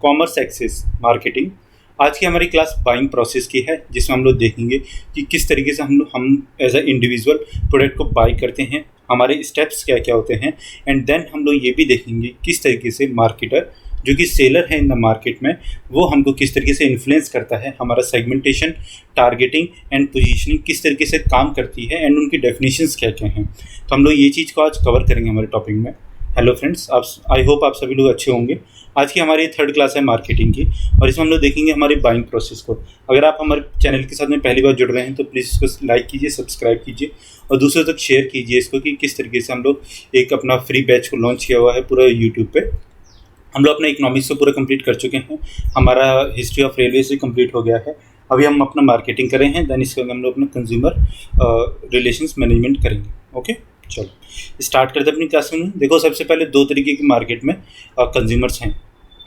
Commerce access marketing. आज की हमारी क्लास बाइंग प्रोसेस की है, जिसमें हम लोग देखेंगे कि किस तरीके से हम एज अ इंडिविजुअल प्रोडक्ट को बाई करते हैं, हमारे स्टेप्स क्या क्या होते हैं। एंड देन हम लोग ये भी देखेंगे किस तरीके से मार्केटर जो कि सेलर है इन द मार्केट में, वो हमको किस तरीके से इन्फ्लुएंस करता है, हमारा सेगमेंटेशन, टारगेटिंग एंड पोजीशनिंग किस तरीके से काम करती है, एंड उनकी डेफिनेशंस क्या क्या हैं। तो हम लोग ये चीज़ को आज कवर करेंगे हमारे टॉपिक में। हेलो फ्रेंड्स, आप आई होप आप सभी लोग अच्छे होंगे। आज की हमारी थर्ड क्लास है मार्केटिंग की, और इसमें हम लोग देखेंगे हमारी बाइंग प्रोसेस को। अगर आप हमारे चैनल के साथ में पहली बार जुड़ रहे हैं तो प्लीज़ इसको लाइक कीजिए, सब्सक्राइब कीजिए और दूसरों तक शेयर कीजिए इसको कि किस तरीके से हम लोग एक अपना फ्री बैच को लॉन्च किया हुआ है पूरा यूट्यूब पे। हम लोग अपना इकोनॉमिक्स को पूरा कंप्लीट कर चुके हैं, हमारा हिस्ट्री ऑफ रेलवे से कंप्लीट हो गया है। अभी हम अपना मार्केटिंग कर रहे हैं, देन इसके हम लोग अपना कंज्यूमर रिलेशंस मैनेजमेंट करेंगे। ओके, चलो स्टार्ट करते हैं अपनी क्लास में। देखो, सबसे पहले दो तरीके की मार्केट में कंज्यूमर्स हैं।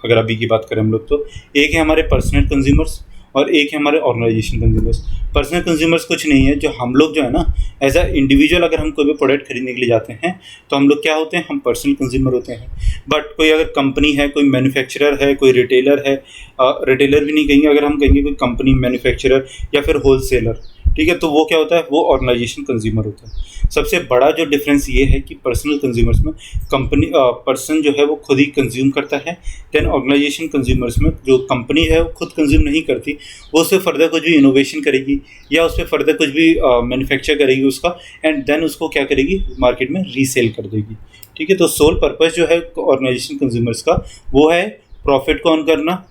अगर अभी की बात करें हम लोग, तो एक है हमारे पर्सनल कंज्यूमर्स और एक है हमारे ऑर्गेनाइजेशन कंज्यूमर्स। पर्सनल कंज्यूमर्स कुछ नहीं है, जो हम लोग जो है ना एज अ इंडिविजुअल अगर हम कोई भी प्रोडक्ट खरीदने के लिए जाते हैं तो हम लोग क्या होते हैं, हम पर्सनल कंज्यूमर होते हैं। बट कोई अगर कंपनी है, कोई मैन्युफैक्चरर है, कोई रिटेलर है, रिटेलर भी नहीं कहेंगे, अगर हम कहेंगे कोई कंपनी, मैन्युफैक्चरर या फिर होलसेलर, ठीक है, तो वो क्या होता है, वो ऑर्गेनाइजेशन कंज्यूमर होता है। सबसे बड़ा जो डिफरेंस ये है कि पर्सनल कंज्यूमर्स में कंपनी पर्सन जो है वो खुद ही कंज्यूम करता है। देन ऑर्गेनाइजेशन कंज्यूमर्स में जो कंपनी है वो खुद कंज्यूम नहीं करती, वो उससे फर्दर कुछ भी इनोवेशन करेगी या उस पर फर्दर कुछ भी मैन्युफैक्चर करेगी उसका, एंड देन उसको क्या करेगी, मार्केट में रीसेल कर देगी। ठीक है, तो सोल पर्पस जो है ऑर्गेनाइजेशन कंज्यूमर्स का वो है प्रॉफिट को अर्न करना।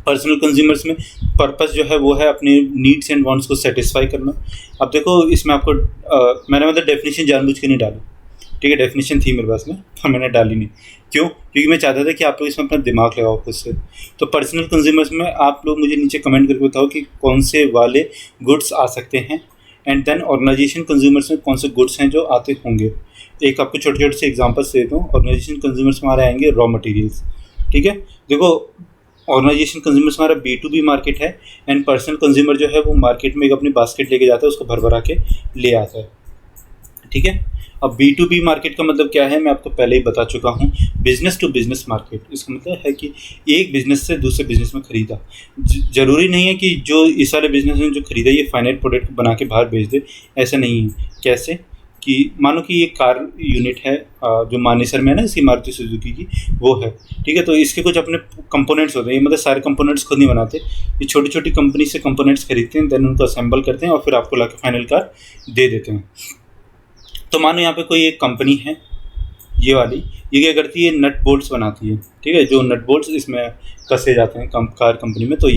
पर्सनल कंज्यूमर्स में पर्पस जो है वो है अपने नीड्स एंड वांट्स को सेटिस्फाई करना। अब देखो, इसमें आपको मैंने मतलब डेफिनेशन जानबूझ के नहीं डाली, ठीक है, डेफिनेशन थी मेरे पास में पर मैंने डाली नहीं। क्यों? क्योंकि मैं चाहता था कि आप लोग इसमें अपना दिमाग लगाओ खुद से। तो पर्सनल कंज्यूमर्स में आप लोग मुझे नीचे कमेंट करके बताओ कि कौन से वाले गुड्स आ सकते हैं, एंड देन ऑर्गेनाइजेशन कंज्यूमर्स में कौन से गुड्स हैं जो आते होंगे। एक आपको छोटे छोटे से एग्जाम्पल्स देता हूँ। ऑर्गेनाइजेशन कंज्यूमर्स में हमारे आएंगे रॉ मटेरियल्स। ठीक है, देखो, ऑर्गेनाइजेशन कंज्यूमर्स हमारा B2B मार्केट है, एंड पर्सनल कंज्यूमर जो है वो मार्केट में एक अपनी बास्केट लेके जाता है, उसको भर भरा के ले आता है। ठीक है, अब B2B मार्केट का मतलब क्या है, मैं आपको पहले ही बता चुका हूँ, बिजनेस टू बिजनेस मार्केट। इसका मतलब है कि एक बिजनेस से दूसरे बिजनेस में खरीदा। जरूरी नहीं है कि जो इस वाले बिजनेस में जो खरीदा ये फाइनल प्रोडक्ट बना के बाहर बेच दे, ऐसा नहीं है। कैसे कि मानो कि ये कार यूनिट है जो मानेसर में है ना, इसकी मारुति सुजुकी की, वो है। ठीक है, तो इसके कुछ अपने कंपोनेंट्स होते हैं, ये मतलब सारे कंपोनेंट्स खुद नहीं बनाते, ये छोटी छोटी कंपनी से कंपोनेंट्स खरीदते हैं, देन उनको असेंबल करते हैं और फिर आपको लाके फाइनल कार दे देते हैं। तो मानो यहाँ पे कोई एक कंपनी है, ये वाली, ये क्या करती है, नट बोल्ट्स बनाती है। ठीक है, जो नट बोल्ट्स इसमें कसे जाते हैं कार कंपनी में, तो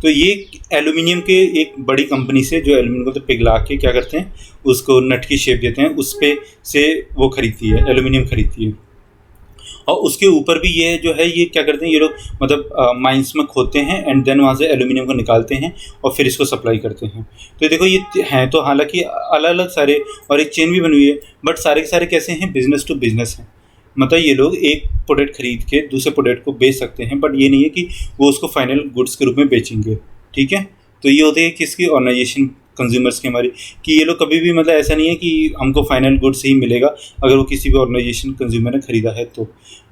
ये एल्यूमिनियम के एक बड़ी कंपनी से, जो एल्यूमिनियम को तो पिघला के क्या करते हैं, उसको नट की शेप देते हैं, उस पे से वो खरीदती है, एल्यूमिनियम खरीदती है। और उसके ऊपर भी ये जो है, ये क्या करते हैं, ये लोग मतलब माइंस में खोदते हैं, एंड देन वहाँ से एल्यूमिनियम को निकालते हैं और फिर इसको सप्लाई करते हैं। तो देखो, ये हैं तो हालांकि अलग अलग सारे, और एक चेन भी बनी हुई है, बट सारे के सारे कैसे हैं, बिजनेस टू बिजनेस हैं। मतलब ये लोग एक प्रोडक्ट खरीद के दूसरे प्रोडक्ट को बेच सकते हैं, बट ये नहीं है कि वो उसको फाइनल गुड्स के रूप में बेचेंगे। ठीक है, तो ये होते हैं किसकी, ऑर्गेनाइजेशन कंज्यूमर्स की हमारी, कि ये लोग कभी भी मतलब ऐसा नहीं है कि हमको फाइनल गुड्स ही मिलेगा अगर वो किसी भी ऑर्गेनाइजेशन कंज्यूमर ने खरीदा है तो।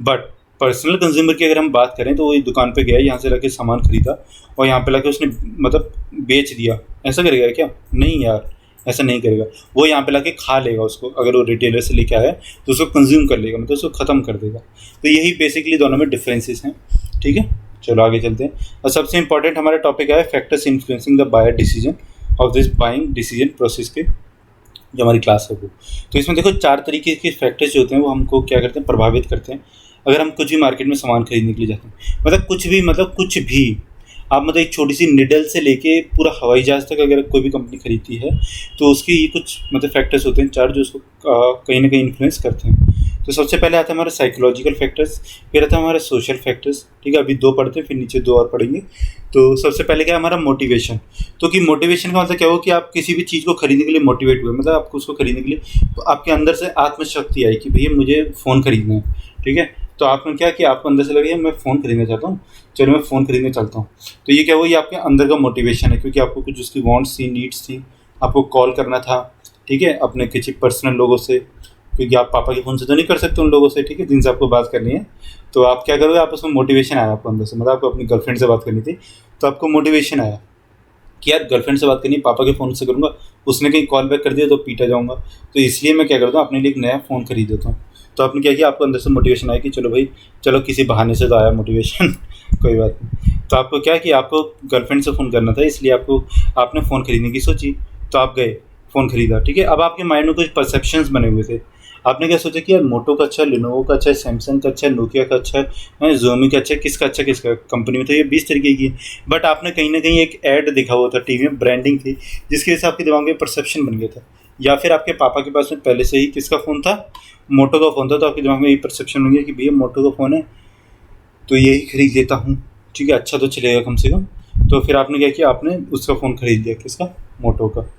बट पर्सनल कंज्यूमर की अगर हम बात करें तो वो दुकान पे गया, यहाँ से लाके सामान खरीदा और यहाँ पे लाके उसने मतलब बेच दिया, ऐसा करेगा क्या? नहीं यार, ऐसा नहीं करेगा। वो यहाँ पे लाके खा लेगा उसको, अगर वो रिटेलर से लेके आया तो उसको कंज्यूम कर लेगा, मतलब उसको ख़त्म कर देगा। तो यही बेसिकली दोनों में डिफरेंसेस हैं। ठीक है, चलो आगे चलते हैं। और सबसे इंपॉर्टेंट हमारा टॉपिक है factors influencing the buyer decision of this buying decision process के, जो हमारी क्लास है वो। तो इसमें देखो 4 तरीके के फैक्टर्स जो होते हैं वो हमको क्या करते हैं, प्रभावित करते हैं। अगर हम कुछ भी मार्केट में सामान खरीदने के लिए जाते हैं, मतलब कुछ भी आप मतलब एक छोटी सी निडल से लेके पूरा हवाई जहाज़ तक अगर कोई भी कंपनी खरीदती है तो उसके ये कुछ मतलब फैक्टर्स होते हैं 4 जो उसको कहीं ना कहीं इन्फ्लुएंस करते हैं। तो सबसे पहले आता है हमारे साइकोलॉजिकल फैक्टर्स, फिर आता है हमारे सोशल फैक्टर्स। ठीक है, अभी 2 पढ़ते हैं, फिर नीचे 2 और पढ़ेंगे। तो सबसे पहले क्या है हमारा मोटिवेशन। तो कि मोटिवेशन का मतलब क्या हो कि आप किसी भी चीज़ को खरीदने के लिए मोटिवेट हुए, मतलब आपको उसको खरीदने के लिए तो आपके अंदर से आत्मशक्ति आई कि भैया मुझे फ़ोन खरीदना है। ठीक है, तो आपने क्या किया, आपको अंदर से लगे मैं फ़ोन खरीदना चाहता हूँ, चलो मैं फ़ोन खरीदने चलता हूँ। तो ये क्या हुआ, ये आपके अंदर का मोटिवेशन है, क्योंकि आपको कुछ उसकी वांट्स थी, नीड्स थी, आपको कॉल करना था। ठीक है, अपने किसी पर्सनल लोगों से, क्योंकि आप पापा के फ़ोन से तो नहीं कर सकते उन लोगों से, ठीक है, जिनसे आपको बात करनी है। तो आप क्या करोगे, आप उसमें मोटिवेशन आया आपको अंदर से, मतलब आपको अपनी गर्लफ्रेंड से बात करनी थी, तो आपको मोटिवेशन आया कि यार गर्लफ्रेंड से बात करनी है, पापा के फ़ोन से करूँगा, उसने कहीं कॉल बैक कर दिया तो पीटा जाऊँगा, तो इसलिए मैं क्या करता हूँ, अपने लिए एक नया फ़ोन खरीद देता हूँ। तो आपने क्या किया, आपको अंदर से मोटिवेशन आया कि चलो भाई, चलो किसी बहाने से तो आया मोटिवेशन कोई बात नहीं। तो आपको क्या है कि आपको गर्लफ्रेंड से फ़ोन करना था, इसलिए आपने फ़ोन खरीदने की सोची, तो आप गए, फ़ोन खरीदा, ठीक है। अब आपके माइंड में कुछ परसेप्शंस बने हुए थे। आपने क्या सोचा कि यार मोटो का अच्छा है, लेनोवो का अच्छा है, सैमसंग का अच्छा है, नोकिया का अच्छा है, ज़ोमी का अच्छा है, किसका अच्छा, किसका कंपनी में तो ये 20 तरीके की है। बट आपने कहीं ना कहीं एक ऐड दिखा हुआ था टीवी में, ब्रांडिंग थी, जिसकी वजह से आपके दिमाग में परसेप्शन बन गया था। या फिर आपके पापा के पास में पहले से ही किसका फ़ोन था, मोटो का फ़ोन था, तो आपके दिमाग में यही परसेप्शन बन गया कि भैया मोटो का फ़ोन है तो यही खरीद लेता हूँ, ठीक है, अच्छा तो चलेगा कम से कम। तो फिर आपने क्या किया, आपने उसका फ़ोन खरीद लिया, किसका, मोटो का।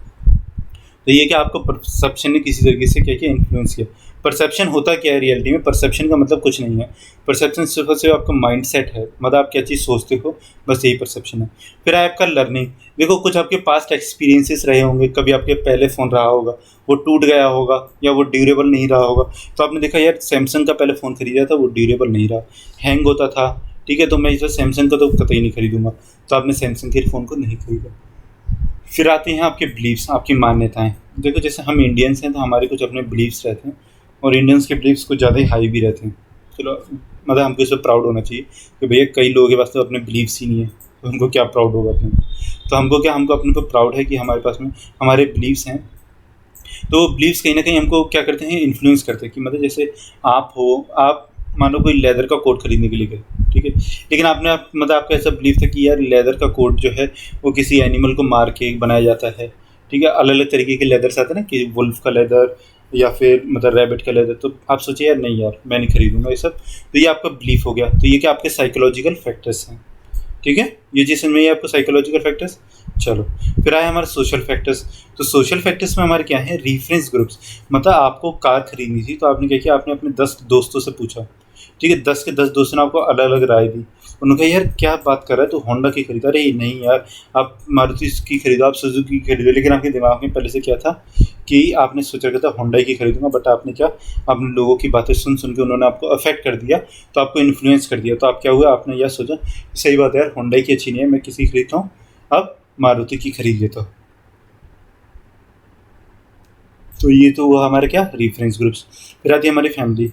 तो ये क्या आपको परसेप्शन ने किसी तरीके से क्या किया, इन्फ्लुएंस किया। परसेप्शन होता क्या है रियलिटी में, परसेप्शन का मतलब कुछ नहीं है। परसेप्शन सिर्फ और सिर्फ आपका माइंड सेट है, मतलब आप क्या चीज़ सोचते हो, बस यही परसेप्शन है। फिर है आपका लर्निंग। देखो कुछ आपके पास्ट एक्सपीरियंसेस रहे होंगे, कभी आपके पहले फ़ोन रहा होगा, वो टूट गया होगा या वो ड्यूरेबल नहीं रहा होगा, तो आपने देखा यार सैमसंग का पहले फ़ोन खरीदा था, वो ड्यूरेबल नहीं रहा, हैंग होता था, ठीक है, तो मैं इस सैमसंग का तो कतई नहीं खरीदूंगा, तो आपने सैमसंग के फ़ोन को नहीं खरीदा। फिर आते हैं आपके बिलीव्स, आपकी मान्यताएं। देखो जैसे हम इंडियंस हैं तो हमारे कुछ अपने बिलीव्स रहते हैं, और इंडियंस के बिलीव्स कुछ ज़्यादा ही हाई भी रहते हैं। चलो मतलब हमको इस पर प्राउड होना चाहिए कि भैया कई लोगों के पास तो अपने बिलीव्स ही नहीं है, तो उनको क्या प्राउड होगा अपने। तो हमको क्या, हमको अपने पर प्राउड है कि हमारे पास में हमारे बिलीव्स हैं। तो बिलीव्स कहीं ना कहीं हमको क्या करते हैं, इन्फ्लुएंस करते हैं। कि मतलब जैसे आप मानो कोई लेदर का कोट खरीदने के लिए गए, ठीक है, लेकिन मतलब आपका ऐसा बिलीव था कि यार लेदर का कोट जो है वो किसी एनिमल को मार के बनाया जाता है, ठीक है, अलग अलग तरीके के लेदर्स आते हैं ना, कि वुल्फ का लेदर या फिर मतलब रैबिट का लेदर, तो आप सोचिए यार नहीं यार मैं नहीं खरीदूंगा ये सब। तो ये आपका बिलीफ हो गया। तो ये क्या आपके साइकोलॉजिकल फैक्टर्स हैं, ठीक है, ये चीज़ समझ में आई आपको, साइकोलॉजिकल फैक्टर्स। चलो फिर आए हमारे सोशल फैक्टर्स। तो सोशल फैक्टर्स में हमारे क्या है, रेफरेंस ग्रुप्स। मतलब आपको कार खरीदनी थी, तो आपने क्या किया, आपने अपने 10 दोस्तों से पूछा, ठीक है, 10 के 10 दोस्तों ने आपको अलग अलग राय दी। उन्होंने कहा यार क्या बात कर रहा है, तो होंडा की खरीदा, अरे नहीं यार आप मारुति की खरीदो, आप सुजुकी की खरीदो। लेकिन आपके दिमाग में पहले से क्या था कि आपने सोचा था होंडा की खरीदूंगा, बट आपने क्या, आपने लोगों की बातें सुन सुन के उन्होंने आपको अफेक्ट कर दिया, तो आपको इन्फ्लुएंस कर दिया। तो आप क्या हुआ, आपने यह सोचा सही बात है यार होंडा की अच्छी नहीं है, मैं किसी खरीदता हूँ, अब मारुति की खरीद लेता हूँ। तो ये तो हुआ हमारे क्या, रेफरेंस ग्रुप्स। फिर आती है हमारी फैमिली।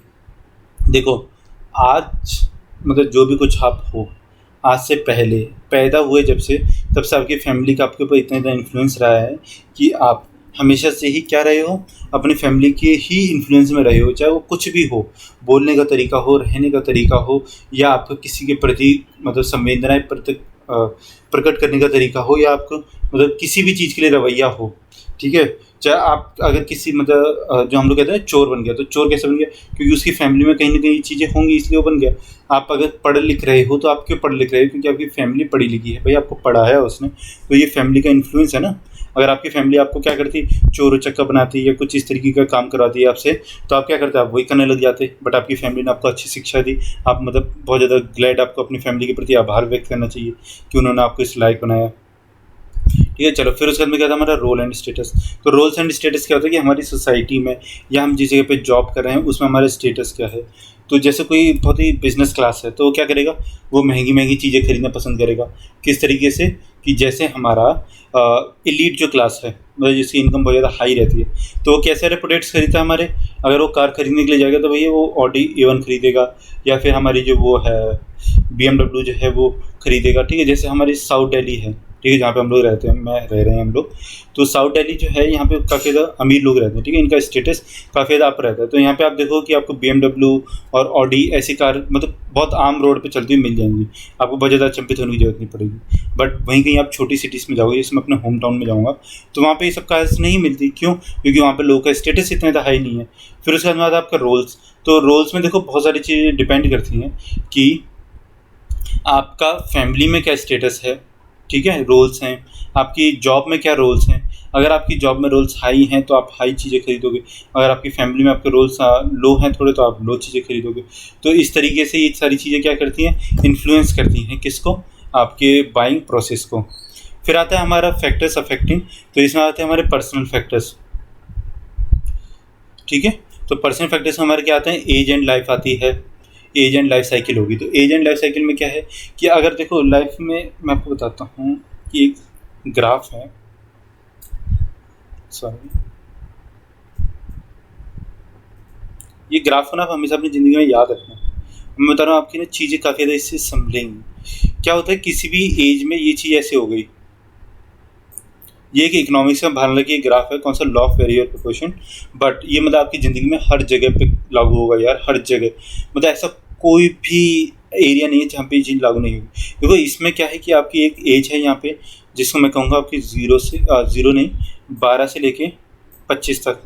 देखो आज मतलब जो भी कुछ आप हो, आज से पहले पैदा हुए जब से, तब से आपकी फैमिली का आपके ऊपर इतना इतना इन्फ्लुएंस रहा है कि आप हमेशा से ही क्या रहे हो, अपनी फैमिली के ही इन्फ्लुएंस में रहे हो। चाहे वो कुछ भी हो, बोलने का तरीका हो, रहने का तरीका हो, या आपका किसी के प्रति मतलब संवेदनाएं प्रकट करने का तरीका हो, या आपको मतलब किसी भी चीज़ के लिए रवैया हो, ठीक है। चाहे आप अगर किसी मतलब जो हम लोग कहते हैं चोर बन गया, तो चोर कैसे बन गया, क्योंकि उसकी फैमिली में कहीं ना कहीं चीज़ें होंगी इसलिए वो बन गया। आप अगर पढ़ लिख रहे हो, तो आप क्यों पढ़ लिख रहे हो, क्योंकि आपकी फैमिली पढ़ी लिखी है, भाई आपको पढ़ा है उसने, तो ये फैमिली का इन्फ्लुएंस है ना। अगर आपकी फैमिली आपको क्या करती, चोर उचक्का बनाती या कुछ इस तरीके का काम करवाती है आपसे, तो आप क्या करते, आप वही करने लग जाते। बट आपकी फैमिली ने आपको अच्छी शिक्षा दी, आप मतलब बहुत ज़्यादा ग्लैड, आपको अपनी फैमिली के प्रति आभार व्यक्त करना चाहिए कि उन्होंने आपको इस लायक बनाया, ठीक है। चलो फिर उसके बाद में क्या था हमारा रोल एंड स्टेटस। तो रोल्स एंड स्टेटस क्या होता है कि हमारी सोसाइटी में या हम जिस जगह पे जॉब कर रहे हैं उसमें हमारा स्टेटस क्या है। तो जैसे कोई बहुत ही बिजनेस क्लास है, तो वो क्या करेगा, वो महंगी महंगी चीज़ें खरीदना पसंद करेगा। किस तरीके से, कि जैसे हमारा एलीट जो क्लास है, मतलब जिसकी इनकम बहुत ज़्यादा हाई रहती है, तो वो कैसे प्रोडक्ट्स खरीदता है हमारे। अगर वो कार खरीदने के लिए जाएगा तो भैया वो ऑडी A1 खरीदेगा, या फिर हमारी जो वो है BMW जो है वो खरीदेगा, ठीक है। जैसे हमारी साउथ दिल्ली है, ठीक है, जहाँ पे हम लोग रहते हैं, मैं रह रहे हैं हम लोग, तो साउथ दिल्ली जो है यहाँ पे काफ़ी ज़्यादा अमीर लोग रहते हैं, ठीक है, इनका स्टेटस काफ़ी ज़्यादा अप रहता है। तो यहाँ पे आप देखो कि आपको BMW और ऑडी ऐसी कार मतलब बहुत आम रोड पे चलती हुई मिल जाएंगी, आपको बहुत ज़्यादा अचंभित होने की जरूरत नहीं पड़ेगी। बट वहीं कहीं आप छोटी सिटीज़ में जाओगे, जैसे मैं अपने होम टाउन में जाऊँगा, तो वहाँ पर ये सब कार्स नहीं मिलती। क्यों, क्योंकि वहाँ पर लोगों का स्टेटस इतना ज़्यादा हाई नहीं है। फिर उसके बाद आपका रोल्स। तो रोल्स में देखो बहुत सारी चीज़ें डिपेंड करती हैं कि आपका फैमिली में क्या स्टेटस है, ठीक है, रोल्स हैं। आपकी जॉब में क्या रोल्स हैं, अगर आपकी जॉब में रोल्स हाई हैं तो आप हाई चीज़ें खरीदोगे, अगर आपकी फैमिली में आपके रोल्स लो हैं थोड़े, तो आप लो चीज़ें खरीदोगे। तो इस तरीके से ये सारी चीज़ें क्या करती हैं, इन्फ्लुएंस करती हैं किसको, आपके बाइंग प्रोसेस को। फिर आता है हमारा फैक्टर्स अफेक्टिंग। तो इसमें आते हैं हमारे पर्सनल फैक्टर्स, ठीक है। तो पर्सनल फैक्टर्स हमारे क्या आते हैं, एज एंड लाइफ आती है, एज एंड लाइफ साइकिल होगी। तो एज एंड लाइफ साइकिल में क्या है कि अगर देखो लाइफ में मैं आपको बताता हूँ कि एक ग्राफ है, सॉरी, ये ग्राफ को ना आप हमेशा अपनी ज़िंदगी में याद रखना। मैं बता रहा हूँ आपकी ना चीज़ें काफ़ी ज़्यादा इससे समझेंगी। क्या होता है किसी भी एज में ये चीज़ ऐसे हो गई, ये एक इकोनॉमिक्स का हालांकि ये ग्राफ है, कौन सा, law of variable proportion, but ये मतलब आपकी ज़िंदगी में हर जगह पे लागू होगा यार, हर जगह। मतलब ऐसा कोई भी एरिया नहीं है जहाँ पे ये चीज़ लागू नहीं होगी। देखो इसमें क्या है कि आपकी एक एज है यहाँ पे, जिसको मैं कहूँगा आपकी 12 से लेके 25 तक,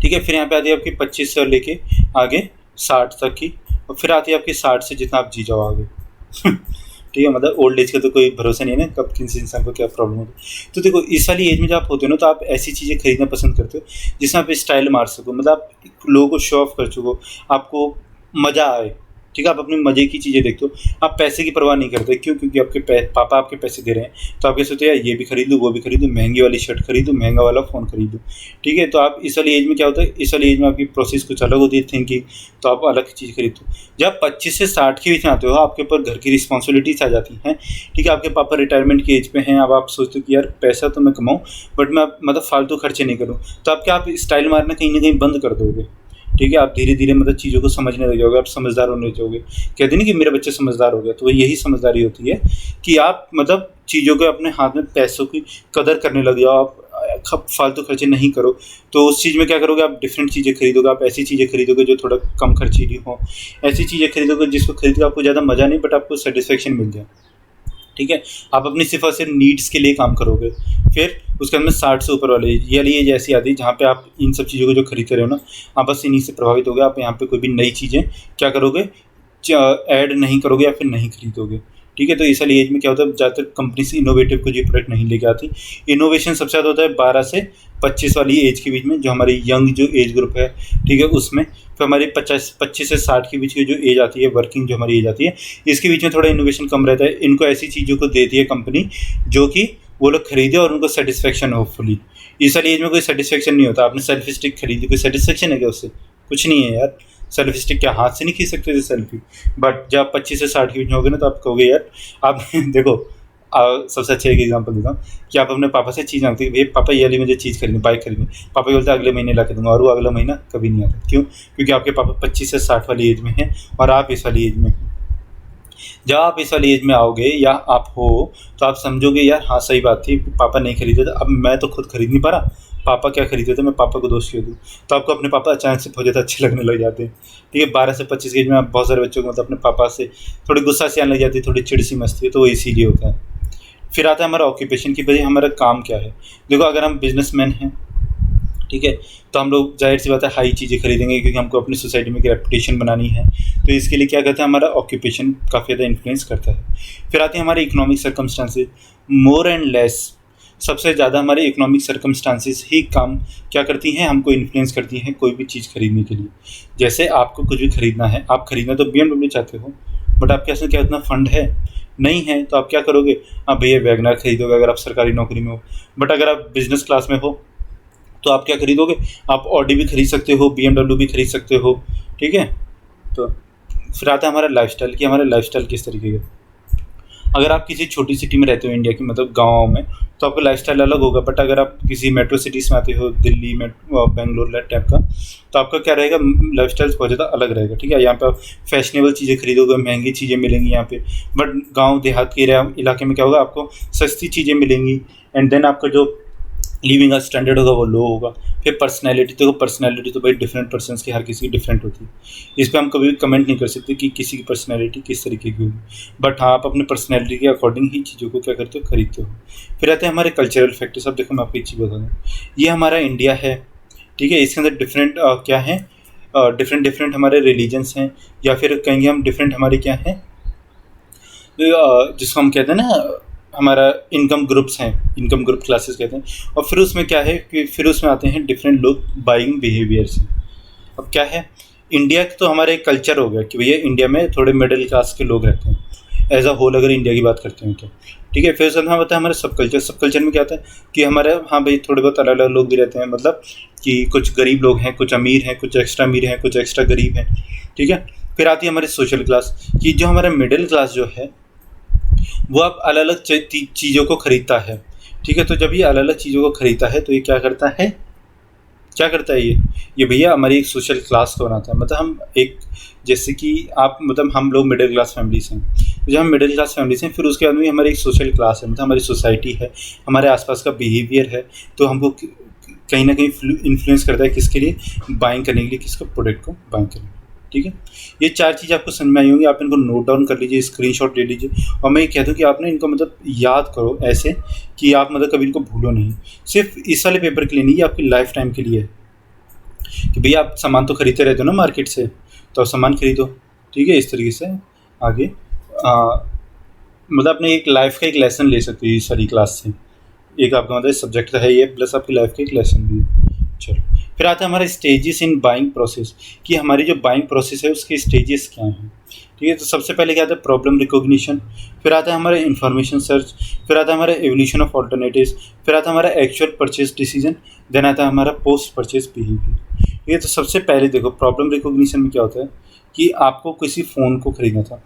ठीक है। फिर यहाँ पे आती है आपकी 25 से लेके आगे 60 तक की, और फिर आती है आपकी 60 से जितना आप जी जाओ आगे ठीक है। मतलब ओल्ड एज का तो कोई भरोसा नहीं है ना, कब किसी इंसान को क्या प्रॉब्लम होती। तो देखो इस वाली एज में जब आप होते हो ना, तो आप ऐसी चीज़ें खरीदना पसंद करते हो जिसमें आप स्टाइल मार सको, मतलब आप लोगों को शो ऑफ कर सको, आपको मज़ा आए, ठीक है। आप अपने मज़े की चीज़ें देखते हो, आप पैसे की परवाह नहीं करते। क्यों? क्योंकि आपके पापा आपके पैसे दे रहे हैं, तो आप क्या सोचते हैं, यार ये भी खरीदूँ, वो भी खरीदूँ, महंगी वाली शर्ट खरीदूँ, महंगा वाला फ़ोन खरीदूँ, ठीक है। तो आप इस वाली एज में क्या होता है, इस वाली एज में आपकी प्रोसेस कुछ अलग होती है थिंकिंग, तो आप अलग चीज़ खरीदते हो। जब 25 से 60 के बीच में आते हो, आपके ऊपर घर की रिस्पॉन्सिबिलिटीज आ जाती हैं, ठीक है। आपके पापा रिटायरमेंट की एज पे हैं, अब आप सोचते हो कि यार पैसा तो मैं कमाऊँ, बट मैं मतलब फालतू खर्चे नहीं करूँ। तो आप क्या, आप स्टाइल मारना कहीं ना कहीं बंद कर दोगे, ठीक है। आप धीरे धीरे मतलब चीज़ों को समझने लग जाओगे, आप समझदार होने लग जाओगे। कहते नहीं कि मेरा बच्चा समझदार हो गया, तो यही समझदारी होती है कि आप मतलब चीज़ों को अपने हाथ में, पैसों की कदर करने लग जाओ, आप फालतू खर्चे नहीं करो। तो उस चीज़ में क्या करोगे, आप डिफरेंट चीज़ें खरीदोगे, आप ऐसी चीज़ें खरीदोगे जो थोड़ा कम खर्चीली हो, ऐसी चीज़ें खरीदोगे जिसको खरीद के आपको ज़्यादा मज़ा नहीं बट आपको सेटिस्फेक्शन मिल जाए, ठीक है। आप अपनी सिर्फ और सिर्फ नीड्स के लिए काम करोगे। फिर उसके अंदर 60 से ऊपर वाले ये लिए जैसी आती है जहाँ पे आप इन सब चीज़ों को जो खरीद रहे हो ना, आप बस इन्हीं से प्रभावित होगे। आप यहाँ पे कोई भी नई चीज़ें क्या करोगे, ऐड नहीं करोगे या फिर नहीं खरीदोगे, ठीक है। तो इस वाली एज में क्या होता है, ज़्यादातर कंपनी से इनोवेटिव कुछ भी प्रोडक्ट नहीं लेके आती। इनोवेशन सबसे ज़्यादा होता है 12 से 25 वाली एज के बीच में, जो हमारी यंग जो एज ग्रुप है, ठीक है, उसमें। फिर हमारी 25 से 60 के बीच की जो एज आती है, वर्किंग जो हमारी एज आती है, इसके बीच में थोड़ा इनोवेशन कम रहता है। इनको ऐसी चीज़ों को देती है कंपनी जो कि वो लोग खरीदे और उनको सेटिस्फेक्शन हो फुली। इस वाली एज में कोई सेटिस्फेक्शन नहीं होता। आपने सेल्फी स्टिक खरीदी, कोई सेटिस्फेक्शन है क्या उससे? कुछ नहीं है यार। सेल्फी स्टिक क्या हाथ से नहीं खींच सकते थे सेल्फी, बट जब आप 25 से 60 के बीच में होगे ना, तो आप कहोगे यार, आप देखो सबसे अच्छा एक एग्जांपल देता हूँ कि आप अपने पापा से चीज़ मांगते हैं, भैया पापा ये वाली मुझे चीज़ खरीदनी, बाइक खरीदनी, पापा बोलते हैं अगले महीने ला के दूंगा, और वो अगला महीना कभी नहीं आता। क्यों? क्योंकि आपके पापा 25 से 60 वाली एज में हैं और आप इस वाली एज में। जब आप इस वाली एज में आओगे या आप हो, तो आप समझोगे यार हाँ सही बात थी, पापा नहीं खरीदे थे, अब मैं तो खुद खरीद नहीं पा रहा, पापा क्या खरीदते थे, मैं पापा को दोष क्यों दूँ। तो आपको अपने पापा अचानक से बहुत ज़्यादा अच्छे लगने लग जाते हैं, ठीक है। 12 से 25 की एज में आप बहुत सारे बच्चों को मतलब अपने पापा से थोड़ी गुस्सा सी आने लग जाती है, थोड़ी चिड़ सी मस्ती है, तो वो इसीलिए होता है। फिर आता है हमारा ऑक्यूपेशन की, भाई हमारा काम क्या है। देखो अगर हम बिजनेसमैन हैं, ठीक है, तो हम लोग जाहिर सी बात है हाई चीज़ें खरीदेंगे, क्योंकि हमको अपनी सोसाइटी में एक रेपुटेशन बनानी है। तो इसके लिए क्या करता है, हमारा ऑक्यूपेशन काफ़ी ज़्यादा इन्फ्लुएंस करता है। फिर आते हैं हमारे economic circumstances, more and less. सबसे ज़्यादा हमारे इकोनॉमिक सर्कमस्टांसेस ही काम क्या करती हैं, हमको इन्फ्लुएंस करती हैं कोई भी चीज़ खरीदने के लिए। जैसे आपको कुछ भी खरीदना है, आप खरीदना तो BMW चाहते हो, बट आपके पास क्या उतना फंड है नहीं है, तो आप क्या करोगे, आप भैया वैगनर खरीदोगे अगर आप सरकारी नौकरी में हो। बट अगर आप बिजनेस क्लास में हो तो आप क्या खरीदोगे, आप ऑडी भी खरीद सकते हो, BMW भी खरीद सकते हो, ठीक है। तो फिर आता है हमारा लाइफस्टाइल कि हमारा लाइफस्टाइल किस तरीके का। अगर आप किसी छोटी सिटी में रहते हो इंडिया की, मतलब गाँव में, तो आपका लाइफस्टाइल अलग होगा। बट अगर आप किसी मेट्रो सिटीज़ में आते हो, दिल्ली में, बेंगलोर टाइप का, तो आपका क्या रहेगा, लाइफस्टाइल बहुत ज़्यादा अलग रहेगा, ठीक है। यहाँ पे आप फैशनेबल चीज़ें खरीदोगे, महंगी चीज़ें मिलेंगी यहाँ पे। बट गाँव देहात के इलाके में क्या होगा, आपको सस्ती चीज़ें मिलेंगी, एंड देन आपका जो लिविंग का स्टैंडर्ड होगा वो लो होगा। फिर पर्सनैलिटी, देखो पर्सनैलिटी तो भाई डिफरेंट पर्सन्स की, हर किसी की डिफरेंट होती है। इस पर हम कभी भी कमेंट नहीं कर सकते कि किसी की पर्सनैलिटी किस तरीके की होगी, बट हाँ आप अपने पर्सनैलिटी के अकॉर्डिंग ही चीज़ों को क्या करते हो, खरीदते हो। फिर आते हैं हमारे कल्चरल फैक्टर्स। अब देखो मैं आपको एक चीज़ बता दूँ, ये हमारा इंडिया है, ठीक है, इसके अंदर डिफरेंट क्या है, डिफरेंट हमारे रिलीजन्स हैं, या फिर कहेंगे हम डिफरेंट हमारे क्या हैं, जिसको हम कहते हैं ना हमारा इनकम ग्रुप्स हैं, इनकम ग्रुप क्लासेस कहते हैं। और फिर उसमें क्या है कि फिर उसमें आते हैं डिफरेंट लोग बाइंग बिहेवियर्स। अब क्या है, इंडिया तो हमारा एक कल्चर हो गया कि भैया इंडिया में थोड़े मिडिल क्लास के लोग रहते हैं, एज अ होल अगर इंडिया की बात करते हैं तो। ठीक है, फिर उसके बाद होता है हमारा सब कल्चर। सब कल्चर में क्या होता है कि हमारे हाँ भाई थोड़े बहुत अलग अलग लोग भी रहते हैं, मतलब कि कुछ गरीब लोग हैं, कुछ अमीर हैं, कुछ एक्स्ट्रा अमीर हैं, कुछ एक्स्ट्रा गरीब हैं। ठीक है, फिर आती है हमारी सोशल क्लास, कि जो हमारा मिडिल क्लास जो है वो अब अलग अलग चीज़ों को खरीदता है। ठीक है, तो जब ये अलग अलग चीज़ों को खरीदता है तो ये क्या करता है, क्या करता है ये भैया हमारी एक सोशल क्लास को बनाता है। मतलब हम एक, जैसे कि आप मतलब हम लोग मिडिल क्लास फैमिली से हैं, तो जब हम मिडिल क्लास फैमिली से हैं फिर उसके बाद में हमारी एक सोशल क्लास है, मतलब हमारी सोसाइटी है, हमारे आसपास का बिहेवियर है, तो हमको कहीं ना कहीं इन्फ्लुएंस करता है किसके लिए, बाइंग करने के लिए, किसका प्रोडक्ट को बाइंग करने के लिए। ठीक है, ये 4 चीज़ आपको समझ में आई होंगी, आप इनको नोट डाउन कर लीजिए, स्क्रीनशॉट ले लीजिए, और मैं ये कहता हूँ कि आपने इनको मतलब याद करो ऐसे कि आप मतलब कभी इनको भूलो नहीं। सिर्फ इस वाले पेपर के लिए नहीं, ये आपकी लाइफ टाइम के लिए है कि भैया आप सामान तो खरीदते रहते हो ना मार्केट से, तो आप सामान खरीदो। ठीक है, इस तरीके से आगे मतलब अपने एक लाइफ का एक लेसन ले सकते हो इस सारी क्लास से। एक आपका मतलब सब्जेक्ट है ये, प्लस आपकी लाइफ का एक लेसन भी है। चलो, फिर आता है हमारा स्टेजेस इन बाइंग प्रोसेस, कि हमारी जो बाइंग प्रोसेस है उसके स्टेजेस क्या हैं। ठीक है, तो सबसे पहले क्या आता है, प्रॉब्लम रिकॉग्निशन, फिर आता है हमारा इन्फॉर्मेशन सर्च, फिर आता है हमारा एवोल्यूशन ऑफ ऑल्टरनेटिव्स, फिर आता है हमारा एक्चुअल परचेज डिसीजन, देन आता है हमारा पोस्ट परचेज बिहेवियर। ठीक है, तो सबसे पहले देखो प्रॉब्लम रिकॉग्निशन में क्या होता है कि आपको किसी फ़ोन को खरीदना था,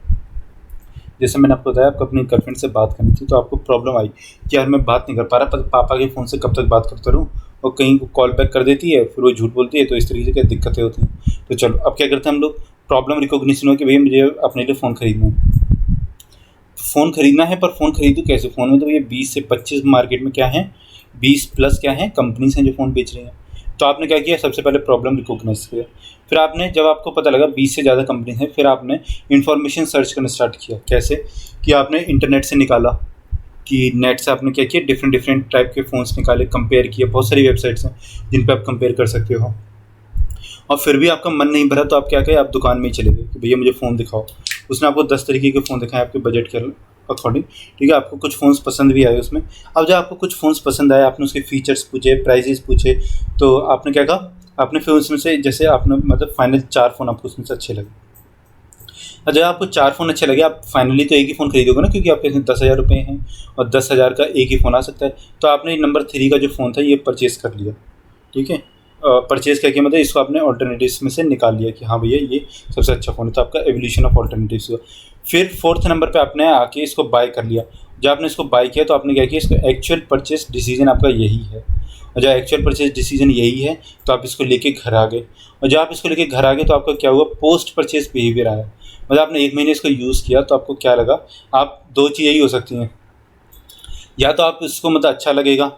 जैसे मैंने आपको बताया आपको अपनी गर्लफ्रेंड से बात करनी थी, तो आपको प्रॉब्लम आई कि यार मैं बात नहीं कर पा रहा, पापा के फ़ोन से कब तक बात करता रहूँ, और कहीं को कॉल बैक कर देती है फिर वो झूठ बोलती है, तो इस तरीके से क्या दिक्कतें होती हैं। तो चलो अब क्या करते हैं हम लोग, प्रॉब्लम रिकॉग्निशन हो कि भैया मुझे अपने लिए फ़ोन खरीदना है, फ़ोन खरीदना है, पर फ़ोन खरीदूँ कैसे। फ़ोन में तो भैया 20 से 25 मार्केट में क्या है, 20 प्लस क्या है कंपनीज हैं जो फ़ोन बेच रही हैं। तो आपने क्या किया, सबसे पहले प्रॉब्लम रिकॉग्नाइज किया, फिर आपने जब आपको पता लगा 20 से ज़्यादा कंपनी है, फिर आपने इन्फॉर्मेशन सर्च करना स्टार्ट किया। कैसे कि आपने इंटरनेट से निकाला, कि नेट से आपने क्या किया, डिफरेंट डिफरेंट टाइप के फ़ोन्स निकाले, कंपेयर किया, बहुत सारी वेबसाइट्स हैं जिन पे आप कंपेयर कर सकते हो। और फिर भी आपका मन नहीं भरा तो आप क्या करें, आप दुकान में ही चले गए कि भैया मुझे फ़ोन दिखाओ। उसने आपको 10 तरीके के फ़ोन दिखाए आपके बजट के अकॉर्डिंग। ठीक है, आपको कुछ फ़ोन्स पसंद भी आए उसमें। अब जब आपको कुछ फ़ोन्स पसंद आए, आपने उसके फीचर्स पूछे, प्राइजेस पूछे, तो आपने क्या कहा, आपने फिर उसमें से जैसे आपने मतलब फाइनल 4 फ़ोन आपको उसमें से अच्छे लगे। और जब आपको 4 फ़ोन अच्छे लगे, आप फाइनली तो एक ही फ़ोन खरीदोगे ना, क्योंकि आपके इसमें 10,000 रुपये हैं और 10,000 का एक ही फ़ोन आ सकता है। तो आपने नंबर 3 का जो फ़ोन था ये परचेज़ कर लिया। ठीक है, परचेज़ करके मतलब इसको आपने ऑल्टरनेटिव्स में से निकाल लिया कि हाँ भैया ये सबसे अच्छा फ़ोन है, तो आपका एवोल्यूशन ऑफ ऑल्टरनेटिव्स हुआ। फिर 4th नंबर पे आपने आके इसको बाय कर लिया। जब आपने इसको बाय किया तो आपने क्या किया, इसका एक्चुअल परचेज डिसीजन आपका यही है, और जब एक्चुअल परचेज डिसीजन यही है तो आप इसको लेके घर आ गए। और जब आप इसको लेके घर आ गए तो आपका क्या हुआ, पोस्ट परचेज बिहेवियर आया। मतलब आपने 1 महीने इसको यूज़ किया तो आपको क्या लगा, आप 2 चीज़ें ही हो सकती हैं, या तो आप इसको मतलब अच्छा लगेगा,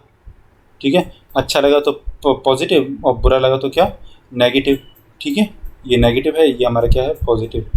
ठीक है, अच्छा लगा तो पॉजिटिव, और बुरा लगा तो क्या, नेगेटिव। ठीक है, ये नेगेटिव है, ये हमारा क्या है, पॉजिटिव।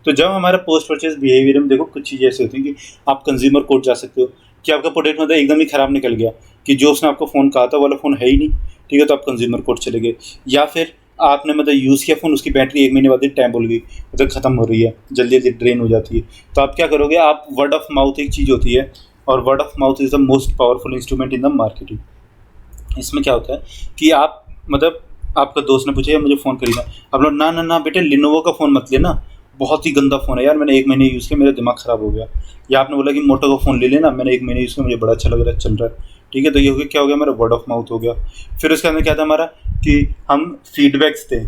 तो जब हमारा पोस्ट परचेज बिहेवियर में देखो कुछ चीज़ें ऐसी होती हैं कि आप कंज्यूमर कोर्ट जा सकते हो कि आपका प्रोडक्ट मतलब एकदम ही ख़राब निकल गया, कि जो उसने आपको फ़ोन कहा था वाला फ़ोन है ही नहीं। ठीक है, तो आप कंज्यूमर कोर्ट चले गए। या फिर आपने मतलब यूज़ किया फ़ोन, उसकी बैटरी 1 महीने बाद ही टाइम बोल गई, मतलब ख़त्म हो रही है, जल्दी जल्दी ड्रेन हो जाती है। तो आप क्या करोगे, आप वर्ड ऑफ माउथ एक चीज़ होती है, और word of mouth is the most powerful instrument in the marketing. इसमें क्या होता है कि आप मतलब आपका दोस्त ने पूछा यार मुझे फ़ोन खरीदना, आप लोग ना ना ना बेटे लिनोवो का फ़ोन मत लेना, बहुत ही गंदा फ़ोन है यार, मैंने 1 महीने यूज़ किया मेरा दिमाग ख़राब हो गया। या आपने बोला कि मोटो का फ़ोन ले लेना, मैंने 1 महीने यूज़ किया मुझे बड़ा अच्छा लग रहा है, चल रहा है। ठीक है, तो ये हो गया, क्या हो गया, हमारा वर्ड ऑफ माउथ हो गया। फिर उसके अंदर क्या था हमारा कि हम फीडबैक्स थे,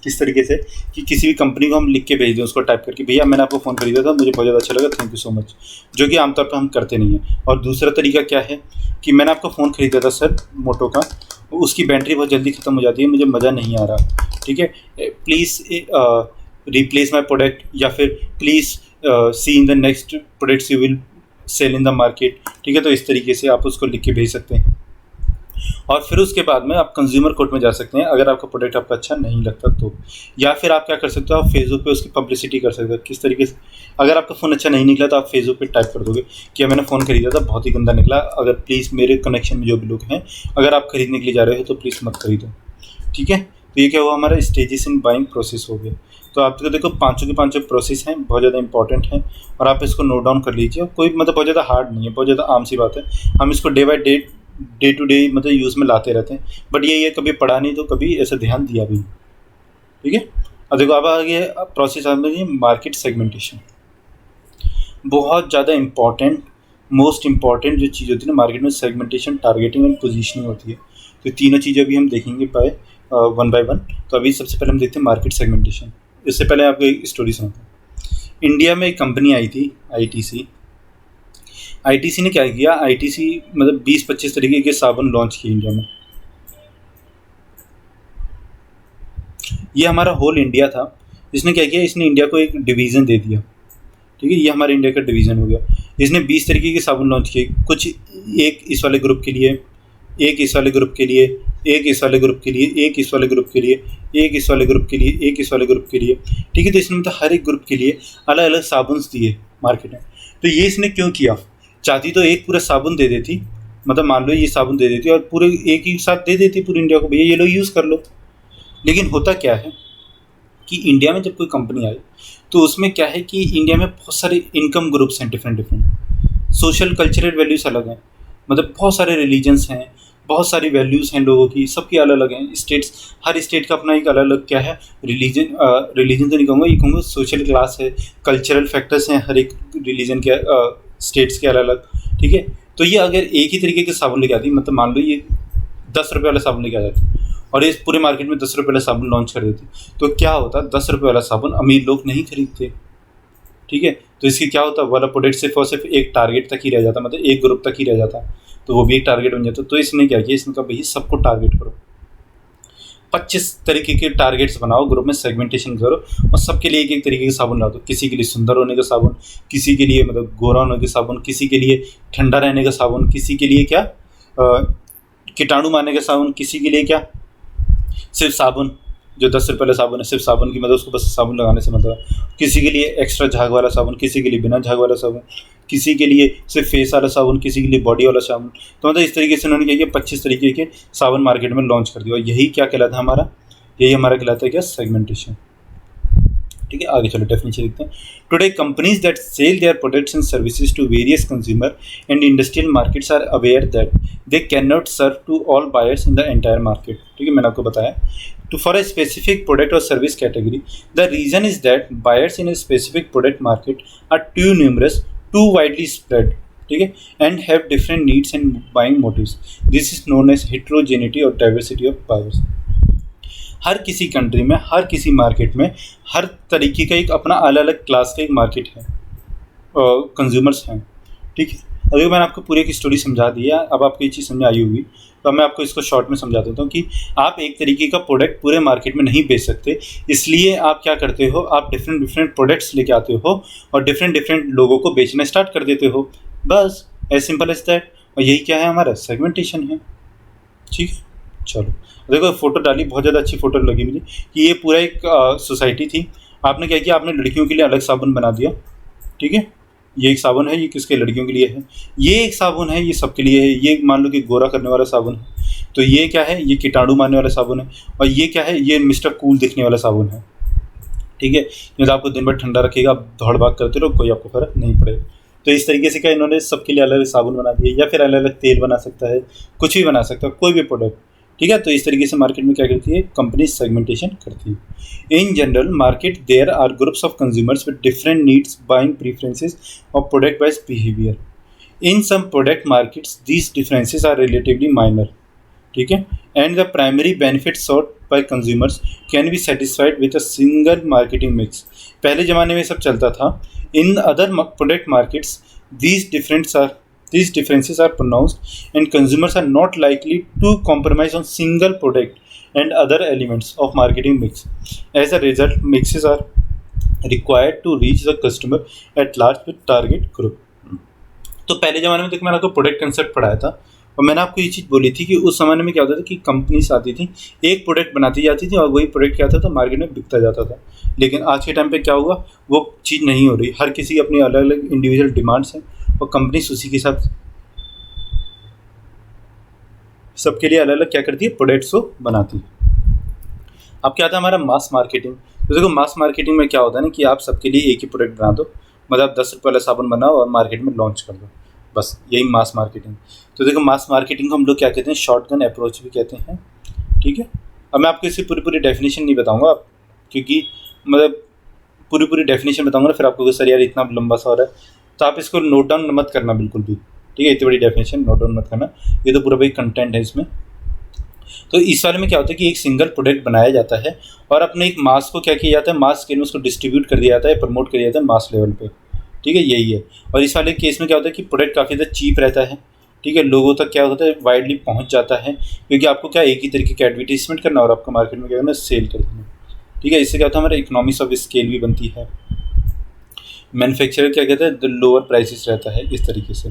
किस तरीके से कि किसी भी कंपनी को हम लिख के भेज दें उसको टाइप करके, भैया मैंने आपको फ़ोन खरीदा था, मुझे बहुत ज़्यादा अच्छा लगा, थैंक यू सो मच, जो कि आमतौर पर हम करते नहीं हैं। और दूसरा तरीका क्या है कि मैंने आपको फ़ोन खरीदा था सर मोटो का, उसकी बैटरी बहुत जल्दी ख़त्म हो जाती है, मुझे मज़ा नहीं आ रहा। ठीक है, प्लीज़ रिप्लेस माई प्रोडक्ट, या फिर please see in the next products you will sell in the market. ठीक है, तो इस तरीके से आप उसको लिख के भेज सकते हैं। और फिर उसके बाद में आप कंज्यूमर कोर्ट में जा सकते हैं अगर आपका प्रोडक्ट आपका अच्छा नहीं लगता तो। या फिर आप क्या कर सकते हो, आप फेसबुक पे उसकी पब्लिसिटी कर सकते हो। किस तरीके से, अगर आपका फ़ोन अच्छा नहीं निकला तो आप फेसबुक पे टाइप कर दोगे कि मैंने फ़ोन खरीदा था बहुत ही गंदा निकला, अगर प्लीज़ मेरे कनेक्शन में जो भी लोग हैं अगर आप खरीदने के लिए जा रहे हो तो प्लीज़ मत खरीदो। ठीक है, तो ये क्या हुआ, हमारा स्टेजेस इन बाइंग प्रोसेस हो गया। तो आपको देखो पाँचों के पाँचों प्रोसेस हैं, बहुत ज़्यादा इंपॉर्टेंट हैं, और आप इसको नोट डाउन कर लीजिए। कोई मतलब बहुत ज़्यादा हार्ड नहीं है, बहुत ज़्यादा आम सी बात है। हम इसको डे टू डे मतलब यूज़ में लाते रहते हैं, बट ये कभी पढ़ा नहीं तो कभी ऐसा ध्यान दिया भी नहीं। ठीक है, और देखो अब आगे प्रोसेस आ गई मार्केट सेगमेंटेशन। बहुत ज़्यादा इम्पॉर्टेंट, मोस्ट इम्पॉर्टेंट जो चीज़ होती है ना मार्केट में, सेगमेंटेशन, टारगेटिंग एंड पोजीशनिंग होती है। तो तीनों चीज़ें अभी हम देखेंगे वन बाय वन। तो अभी सबसे पहले हम देखते हैं मार्केट सेगमेंटेशन। इससे पहले आपको एक स्टोरी सुनाता हूँ। इंडिया में एक कंपनी आई थी आईटीसी ने क्या किया, आईटीसी मतलब 20-25 तरीके के साबुन लॉन्च किए इंडिया में। ये हमारा होल इंडिया था। इसने क्या किया, इसने इंडिया को एक डिवीज़न दे दिया। ठीक है, ये हमारे इंडिया का डिवीज़न हो गया। इसने 20 तरीके के साबुन लॉन्च किए, कुछ एक इस वाले ग्रुप के लिए, एक इस वाले ग्रुप के लिए, एक इस वाले ग्रुप के लिए, एक इस वाले ग्रुप के लिए, एक इस वाले ग्रुप के लिए, एक इस वाले ग्रुप के लिए। ठीक है, तो इसने मतलब हर एक ग्रुप के लिए अलग अलग साबुन दिए मार्केट में। तो ये इसने क्यों किया, चाहती तो एक पूरा साबुन दे देती, मतलब मान लो ये साबुन दे देती और पूरे एक ही साथ दे देती पूरे इंडिया को, भैया ये लो यूज़ कर लो। लेकिन होता क्या है कि इंडिया में जब कोई कंपनी आए तो उसमें क्या है कि इंडिया में बहुत सारे इनकम ग्रुप्स हैं, डिफरेंट सोशल कल्चरल वैल्यूज़ अलग हैं, मतलब बहुत सारे रिलीजन्स हैं, बहुत सारी वैल्यूज़ हैं लोगों की, सबकी अलग अलग हैं। स्टेट्स, हर स्टेट का अपना एक अलग अलग क्या है, रिलीजन तो नहीं कहूँगा, ये कहूँगा सोशल क्लास है, कल्चरल फैक्टर्स हैं हर एक रिलीजन के, स्टेट्स के अलग अलग। ठीक है, तो ये अगर एक ही तरीके के साबुन लेके आती, मतलब मान लो ये 10 रुपये वाला साबुन लेके आ जाती और इस पूरे मार्केट में 10 रुपये वाला साबुन लॉन्च कर देती, तो क्या होता, 10 रुपये वाला साबुन अमीर लोग नहीं खरीदते। ठीक है, तो इसकी क्या होता, वाला प्रोडक्ट सिर्फ और सिर्फ एक टारगेट तक ही रह जाता, मतलब एक ग्रुप तक ही रह जाता, तो वो भी एक टारगेट बन जाता। तो इसने क्या किया, इसने कहा भैया सबको टारगेट करो, 25 तरीके के टारगेट्स बनाओ, ग्रुप में सेगमेंटेशन करो और सबके लिए एक एक तरीके के साबुन ला दो। किसी के लिए सुंदर होने का साबुन, किसी के लिए मतलब गोरा होने का साबुन, किसी के लिए ठंडा रहने का साबुन, किसी के लिए क्या कीटाणु मारने का साबुन, किसी के लिए क्या सिर्फ साबुन, जो 10 रुपये वाला साबुन है सिर्फ साबुन की मतलब उसको बस साबुन लगाने से मतलब, किसी के लिए एक्स्ट्रा झाग वाला साबुन, किसी के लिए बिना झाग वाला साबुन, किसी के लिए सिर्फ फेस वाला साबुन, किसी के लिए बॉडी वाला साबुन। तो मतलब इस तरीके से उन्होंने क्या किया, 25 तरीके के साबुन मार्केट में लॉन्च कर दिया। और यही क्या कहलाता है हमारा, यही हमारा कहलाता है क्या, सेगमेंटेशन। ठीक है, आगे चलो डेफिनेशन देखते हैं। Today companies that sell their products and services to various consumer and industrial markets are aware that they can not serve to all buyers in the entire market. ठीक है, मैंने आपको बताया, to for a specific product or service category, the reason is that buyers in a specific product market are too numerous, too widely spread, ठीक है, and have different needs and buying motives. This is known as heterogeneity or diversity of buyers. हर किसी country में, हर किसी market में, हर तरीके का एक अपना अलग अलग क्लास का एक मार्केट है, कंज्यूमर्स हैं। ठीक है, अभी मैंने आपको पूरी एक स्टोरी समझा दी है, अब आपको ये चीज़ समझ आई होगी, तो मैं आपको इसको शॉर्ट में समझा देता हूँ कि आप एक तरीके का प्रोडक्ट पूरे मार्केट में नहीं बेच सकते, इसलिए आप क्या करते हो, आप डिफरेंट प्रोडक्ट्स लेके आते हो और डिफरेंट लोगों को बेचना स्टार्ट कर देते हो, बस एज सिंपल एज दैट। और यही क्या है, हमारा सेगमेंटेशन है। ठीक है, चलो देखो फोटो डाली, बहुत ज़्यादा अच्छी फोटो लगी मुझे कि ये पूरा एक सोसाइटी थी। आपने क्या किया, आपने लड़कियों के लिए अलग साबुन बना दिया। ठीक है, ये एक साबुन है, ये किसके, लड़कियों के लिए है। ये एक साबुन है, ये सबके लिए है। ये मान लो कि गोरा करने वाला साबुन है, तो ये क्या है, ये कीटाणु मारने वाला साबुन है। और ये क्या है, ये मिस्टर कूल दिखने वाला साबुन है। ठीक है, ये तो आपको दिन भर ठंडा रखेगा, आप दौड़ भाग करते रहो, कोई आपको फर्क नहीं पड़ेगा। तो इस तरीके से क्या इन्होंने सबके लिए अलग अलग साबुन बना दिए, या फिर अलग अलग तेल बना सकता है, कुछ भी बना सकता है, कोई भी प्रोडक्ट। ठीक है, तो इस तरीके से मार्केट में क्या करती है, कंपनी सेगमेंटेशन करती है। In general market there are groups of consumers with different needs, buying preferences और product wise behaviour. In some product markets these differences are relatively minor. ठीक है, and the primary benefit sought by consumers can be satisfied with a single marketing mix. पहले ज़माने में सब चलता था। In other product markets these differences are pronounced and consumers are not likely to compromise on single product and other elements of marketing mix. As a result, mixes are required to reach the customer at large with target group. तो पहले ज़माने में देखो मैंने आपको product concept पढ़ाया था और मैंने आपको ये चीज़ बोली थी कि उस ज़माने में क्या होता था कि कंपनीज आती थी, एक प्रोडक्ट बनाती जाती थी और वही प्रोडक्ट क्या था मार्केट में बिकता जाता था। लेकिन आज के टाइम पे क्या हुआ, वो चीज़ नहीं हो रही। हर किसी की अपनी अलग अलग इंडिविजुअल डिमांड्स हैं और कंपनीज उसी के साथ सबके लिए अलग अलग क्या करती है, प्रोडक्ट्स को बनाती है। अब क्या आता है हमारा मास मार्केटिंग। तो देखो मास मार्केटिंग में क्या होता है ना कि आप सबके लिए एक ही प्रोडक्ट बना दो, मतलब 10 रुपये वाला साबुन बनाओ और मार्केट में लॉन्च कर दो, बस यही मास मार्केटिंग। तो देखो मास मार्केटिंग को हम लोग क्या कहते हैं, शॉटगन अप्रोच भी कहते हैं। ठीक है, अब मैं आपको इसकी पूरी डेफिनेशन नहीं बताऊंगा क्योंकि मतलब पूरी पूरी डेफिनेशन बताऊंगा ना, फिर आपको सर यार इतना लंबा सा हो रहा है, तो आप इसको नोट डाउन मत करना बिल्कुल भी, ठीक है। इतनी बड़ी डेफिनेशन नोट डाउन मत करना, ये तो पूरा भाई कंटेंट है इसमें। तो इस वाले में क्या होता है कि एक सिंगल प्रोडक्ट बनाया जाता है और अपने एक मास को क्या किया जाता है, मास स्केल में उसको डिस्ट्रीब्यूट कर दिया जाता है, प्रमोट कर दिया जाता है मास लेवल पे, ठीक है, यही है। और इस वाले केस में क्या होता है कि प्रोडक्ट काफ़ी ज़्यादा चीप रहता है, ठीक है, लोगों तक क्या होता है वाइडली पहुंच जाता है, क्योंकि आपको क्या एक ही तरीके का एडवर्टीजमेंट करना और आपको मार्केट में क्या करना, सेल कर देना, ठीक है। इससे क्या होता है हमारा इकोनॉमिक्स ऑफ स्केल भी बनती है, मैन्युफैक्चरर क्या कहते हैं द लोअर प्राइसेस रहता है इस तरीके से,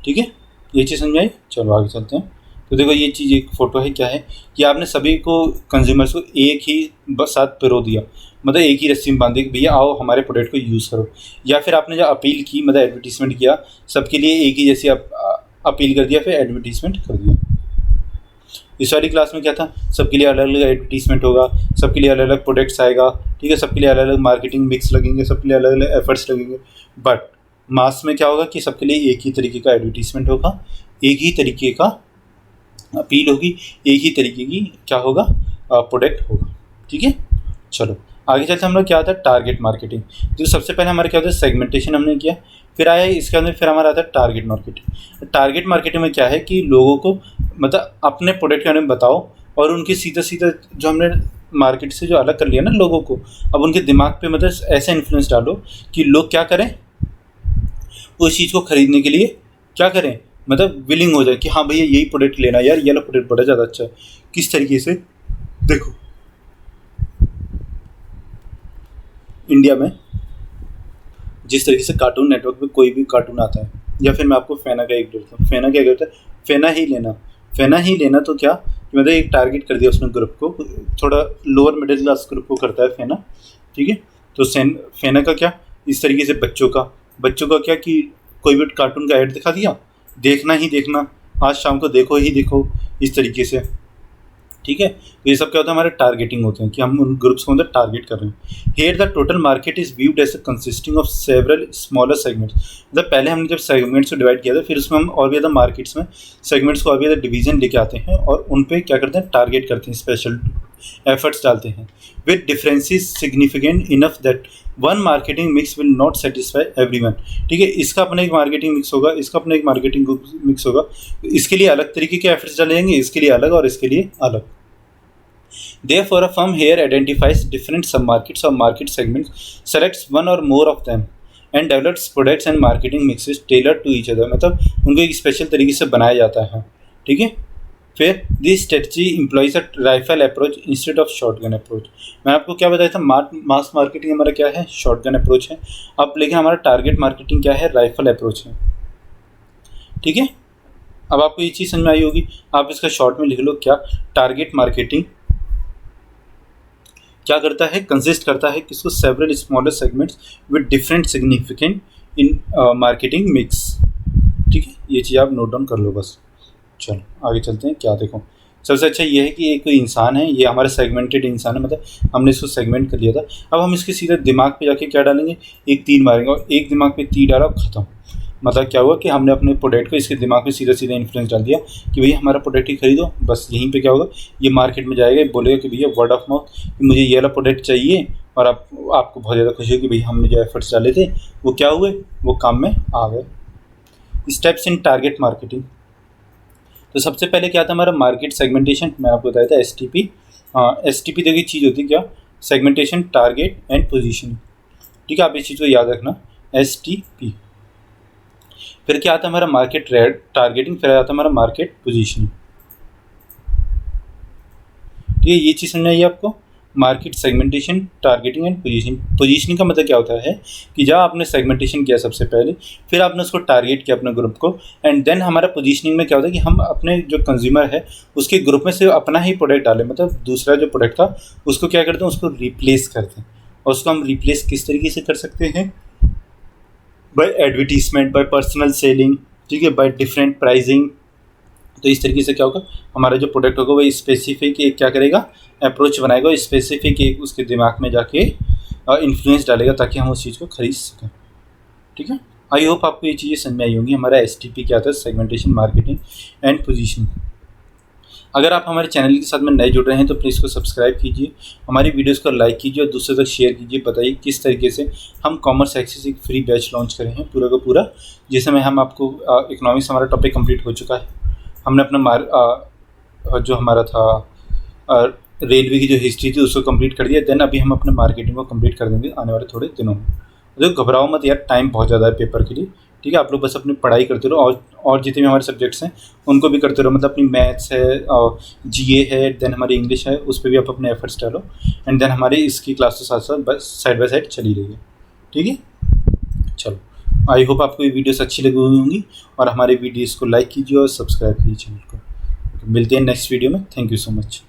ठीक है। ये चीज़ समझ आई, चलो आगे चलते हैं। तो देखो ये चीज़ एक फ़ोटो है, क्या है कि आपने सभी को कंज्यूमर्स को एक ही साथ पिरो दिया, मतलब एक ही रस्सी में बांध दिया कि भैया आओ हमारे प्रोडक्ट को यूज़ करो, या फिर आपने जो अपील की मतलब एडवर्टीजमेंट किया सबके लिए एक ही जैसी अपील कर दिया, फिर एडवर्टीजमेंट कर दिया। इस वाली क्लास में क्या था, सबके लिए अलग अलग एडवर्टीजमेंट होगा, सबके लिए अलग अलग प्रोडक्ट्स आएगा, ठीक है, सबके लिए अलग अलग मार्केटिंग मिक्स लगेंगे, सबके लिए अलग अलग एफर्ट्स लगेंगे। बट मास में क्या होगा कि सबके लिए एक ही तरीके का एडवर्टीजमेंट होगा, एक ही तरीके का अपील होगी, एक ही तरीके की क्या होगा प्रोडक्ट होगा, ठीक है। चलो आगे चलते हम लोग क्या आता है टारगेट मार्केटिंग। तो सबसे पहले हमारा क्या होता है सेगमेंटेशन हमने किया, फिर आया इसके अंदर फिर हमारा आता है टारगेट मार्केटिंग। टारगेट मार्केटिंग में क्या है कि लोगों को मतलब अपने प्रोडक्ट के बारे में बताओ और उनके सीधा सीधा जो हमने मार्केट से जो अलग कर लिया ना लोगों को, अब उनके दिमाग पे मतलब ऐसा इन्फ्लुएंस डालो कि लोग क्या करें, उस चीज़ को खरीदने के लिए क्या करें, मतलब विलिंग हो जाए कि हाँ भैया यही प्रोडक्ट लेना यार, ये वाला प्रोडक्ट बड़ा ज़्यादा अच्छा है। किस तरीके से, देखो इंडिया में जिस तरीके से कार्टून नेटवर्क पे कोई भी कार्टून आता है, या फिर मैं आपको फेना का एक देता हूँ, फेना क्या करता है, फेना ही लेना तो क्या मतलब एक टारगेट कर दिया उसने ग्रुप को, थोड़ा लोअर मिडिल क्लास ग्रुप को करता है फेना, ठीक है। तो फेना का क्या इस तरीके से बच्चों का क्या कि कोई भी कार्टून का ऐड दिखा दिया, देखना ही देखना, आज शाम को देखो ही देखो, इस तरीके से, ठीक है। तो ये सब क्या होता है हमारे टारगेटिंग होते हैं कि हम उन ग्रुप्स को अंदर टारगेट कर रहे हैं। Here the total market is viewed as consisting of several smaller segments. मतलब पहले हमने जब सेगमेंट्स को डिवाइड किया था, फिर उसमें हम और भी ज़्यादा मार्केट्स में सेगमेंट्स को और भी ज़्यादा डिवीजन लेके आते हैं और उन पर क्या करते हैं टारगेट करते हैं, स्पेशल एफर्ट्स डालते हैं with differences significant enough that one marketing mix will not satisfy everyone, ठीक है। इसका अपना एक मार्केटिंग मिक्स होगा, इसका अपना एक मार्केटिंग मिक्स होगा, इसके लिए अलग तरीके के एफर्ट्स डाले जाएंगे, इसके लिए अलग और इसके लिए अलग। Therefore, a firm here identifies different submarkets or market segments, selects one or more of them, and develops products and marketing mixes tailored to each other। मतलब उनको एक स्पेशल तरीके से बनाया जाता है, ठीक है। फिर this strategy employees a rifle approach instead of shotgun approach. मैं आपको क्या बताया था, मास मार्केटिंग हमारा क्या है, शॉटगन अप्रोच है। अब लेकिन हमारा टारगेट मार्केटिंग क्या है, राइफल अप्रोच है, ठीक है। अब आपको ये चीज़ समझ में आई होगी, आप इसका शॉर्ट में लिख लो क्या, टारगेट मार्केटिंग क्या करता है, कंसिस्ट करता है किसको, several smaller segments with different significant in marketing mix, ठीक है। ये चीज़ आप नोट डाउन कर लो बस। चलो आगे चलते हैं, क्या देखो सबसे अच्छा ये है कि एक कोई इंसान है, ये हमारा सेगमेंटेड इंसान है, मतलब हमने इसको सेगमेंट कर लिया था। अब हम इसके सीधे दिमाग पे जाके क्या डालेंगे, एक तीर मारेंगे और एक दिमाग पे तीर डाला खत्म। मतलब क्या हुआ कि हमने अपने प्रोडक्ट को इसके दिमाग में सीधा सीधा इन्फ्लुएंस डाल दिया कि भैया हमारा प्रोडक्ट ही खरीदो। बस यहीं पे क्या होगा, ये मार्केट में जाएगा, बोलेगा कि भैया वर्ड ऑफ माउथ कि मुझे ये वाला प्रोडक्ट चाहिए, और आपको बहुत ज़्यादा खुशी होगी भैया हमने जो एफर्ट्स डाले थे वो क्या हुए, वो काम में आ गए। Steps in target marketing. तो सबसे पहले क्या था हमारा मार्केट सेगमेंटेशन, मैं आपको बताया था STP। STP देखिए चीज़ होती है क्या, सेगमेंटेशन, टारगेट एंड पोजीशनिंग, ठीक है। आप इस चीज़ को याद रखना, STP। फिर क्या आता है हमारा मार्केट टारगेटिंग, फिर आता है हमारा मार्केट पोजीशनिंग, ठीक है। ये चीज़ समझ आई आपको, market segmentation, targeting and positioning. Positioning का मतलब क्या होता है कि जब आपने सेगमेंटेशन किया सबसे पहले, फिर आपने उसको टारगेट किया अपने ग्रुप को, एंड देन हमारा पोजीशनिंग में क्या होता है कि हम अपने जो कंज्यूमर है उसके ग्रुप में से अपना ही प्रोडक्ट डालें, मतलब दूसरा जो प्रोडक्ट था उसको क्या करते हैं, उसको रिप्लेस करते हैं। और उसको हम रिप्लेस किस तरीके से कर सकते हैं, by advertisement, by personal selling, ठीक है, बाय डिफरेंट प्राइसिंग। तो इस तरीके से क्या होगा, हमारा जो प्रोडक्ट होगा वो स्पेसिफिक एक क्या करेगा, अप्रोच बनाएगा, स्पेसिफिक एक उसके दिमाग में जाके इन्फ्लुएंस डालेगा ताकि हम उस चीज़ को खरीद सकें, ठीक है। आई होप आपको ये चीज़ें समझ में आई होंगी। हमारा STP क्या था, सेगमेंटेशन, मार्केटिंग एंड पोजीशनिंग। अगर आप हमारे चैनल के साथ में नए जुड़ रहे हैं तो प्लीज़ को सब्सक्राइब कीजिए, हमारी वीडियोस को लाइक कीजिए और दूसरे तक शेयर कीजिए। बताइए किस तरीके से हम कॉमर्स एक्सेस एक फ्री बैच लॉन्च करें हैं पूरा का पूरा, जिसमें हम आपको इकोनॉमिक्स हमारा टॉपिक कंप्लीट हो चुका है। हमने अपना जो हमारा था रेलवे की जो हिस्ट्री थी उसको कंप्लीट कर दिया। देन अभी हम अपने मार्केटिंग को कंप्लीट कर देंगे आने वाले थोड़े दिनों में। तो घबराओ मत यार, टाइम बहुत ज़्यादा है पेपर के लिए, ठीक है। आप लोग बस अपनी पढ़ाई करते रहो और जितने भी हमारे सब्जेक्ट्स हैं उनको भी करते रहो। मतलब अपनी मैथ्स है, जीए है, देन हमारी इंग्लिश है, उस पर भी आप अपने एफर्ट्स डालो। एंड देन हमारी इसकी क्लास के साथ साथ बस साइड बाय साइड चली रही है, ठीक है। चलो, आई होप आपको ये वीडियोस अच्छी लगी हुई होंगी और हमारे वीडियोस को लाइक कीजिए और सब्सक्राइब कीजिए चैनल को। मिलते हैं नेक्स्ट वीडियो में। Thank you so much.